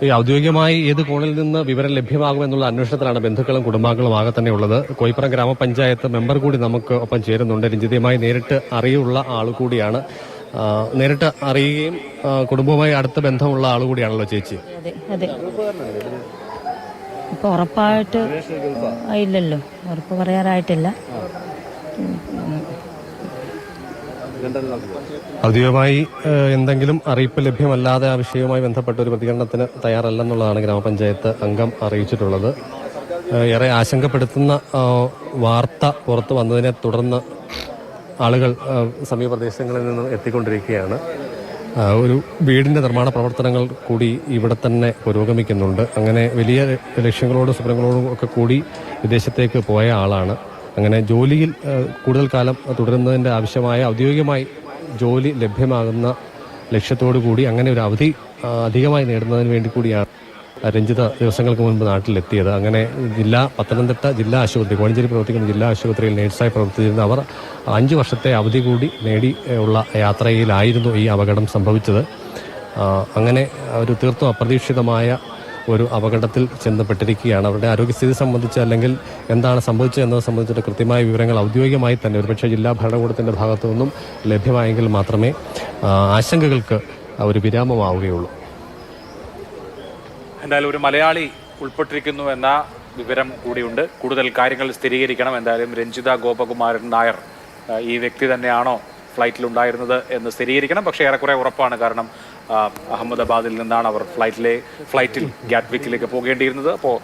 ഈ ഔദ്യോഗികമായി ഏത് കോണിൽ നിന്ന് വിവരം ലഭ്യമാകുമെന്നുള്ള അന്വേഷണത്തിലാണ് ബന്ധുക്കളും കുടുംബാംഗങ്ങളും ആകെ തന്നെയുള്ളത്. കോയിപ്പുറം ഗ്രാമപഞ്ചായത്ത് മെമ്പർ കൂടി നമുക്ക് ഒപ്പം ചേരുന്നുണ്ട്. രഞ്ജിതയുമായി നേരിട്ട് അറിയുള്ള ആൾ കൂടിയാണ്. നേരിട്ട് അറിയുകയും കുടുംബവുമായി അടുത്ത ബന്ധമുള്ള ആൾ കൂടിയാണല്ലോ ചേച്ചി. അതെ, ഇപ്പൊ ഉറപ്പായിട്ട് ഇല്ലല്ലോ, ഉറപ്പ് പറയാറായിട്ടില്ല. ഔദ്യോഗികമായി എന്തെങ്കിലും അറിയിപ്പ് ലഭ്യമല്ലാതെ ആ വിഷയവുമായി ബന്ധപ്പെട്ട ഒരു പ്രതികരണത്തിന് തയ്യാറല്ലെന്നുള്ളതാണ് ഗ്രാമപഞ്ചായത്ത് അംഗം അറിയിച്ചിട്ടുള്ളത്. ഏറെ ആശങ്കപ്പെടുത്തുന്ന വാർത്ത പുറത്തു വന്നതിനെ തുടർന്ന് ആളുകൾ സമീപ പ്രദേശങ്ങളിൽ നിന്ന് എത്തിക്കൊണ്ടിരിക്കുകയാണ്. ഒരു വീടിന്റെ നിർമ്മാണ പ്രവർത്തനങ്ങൾ കൂടി ഇവിടെ തന്നെ പുരോഗമിക്കുന്നുണ്ട്. അങ്ങനെ വലിയ ലക്ഷ്യങ്ങളോടും സ്വപ്നങ്ങളോടും ഒക്കെ കൂടി വിദേശത്തേക്ക് പോയ ആളാണ്. അങ്ങനെ ജോലിയിൽ കൂടുതൽ കാലം തുടരുന്നതിൻ്റെ ആവശ്യമായ ഔദ്യോഗികമായി ജോലി ലഭ്യമാകുന്ന ലക്ഷ്യത്തോടു കൂടി അങ്ങനെ ഒരു അവധി അധികമായി നേടുന്നതിന് വേണ്ടി കൂടിയാണ് രഞ്ജിത ദിവസങ്ങൾക്ക് മുൻപ് നാട്ടിലെത്തിയത്. അങ്ങനെ പത്തനംതിട്ട ജില്ലാ ആശുപത്രി, കോഴഞ്ചേരി പ്രവർത്തിക്കുന്ന ജില്ലാ ആശുപത്രിയിൽ നേഴ്സായി പ്രവർത്തിച്ചിരുന്ന അവർ 5 വർഷത്തെ അവധി കൂടി നേടി ഉള്ള യാത്രയിലായിരുന്നു ഈ അപകടം സംഭവിച്ചത്. അങ്ങനെ ഒരു തീർത്തും അപ്രതീക്ഷിതമായ ഒരു അപകടത്തിൽ ചെന്നപ്പെട്ടിരിക്കുകയാണ്. അവരുടെ ആരോഗ്യസ്ഥിതി സംബന്ധിച്ച് അല്ലെങ്കിൽ എന്താണ് സംഭവിച്ചത് എന്നത് സംബന്ധിച്ചിട്ട് കൃത്യമായ വിവരങ്ങൾ ഔദ്യോഗികമായി തന്നെ ഒരുപക്ഷെ ജില്ലാ ഭരണകൂടത്തിന്റെ ഭാഗത്തു നിന്നും ലഭ്യമായെങ്കിൽ മാത്രമേ ആശങ്കകൾക്ക് ഒരു വിരാമമാവുകയുള്ളൂ. എന്തായാലും ഒരു മലയാളി ഉൾപ്പെട്ടിരിക്കുന്നു എന്ന വിവരം കൂടിയുണ്ട്. കൂടുതൽ കാര്യങ്ങൾ സ്ഥിരീകരിക്കണം. എന്തായാലും രഞ്ജിത ഗോപകുമാരൻ നായർ ഈ വ്യക്തി തന്നെയാണോ ഫ്ലൈറ്റിലുണ്ടായിരുന്നത് എന്ന് സ്ഥിരീകരിക്കണം. പക്ഷേ ഏറെക്കുറെ ഉറപ്പാണ്. കാരണം അഹമ്മദാബാദിൽ നിന്നാണ് അവർ ഫ്ലൈറ്റിൽ ഗാറ്റ്വിക്കിലേക്ക് പോകേണ്ടിയിരുന്നത്. അപ്പോൾ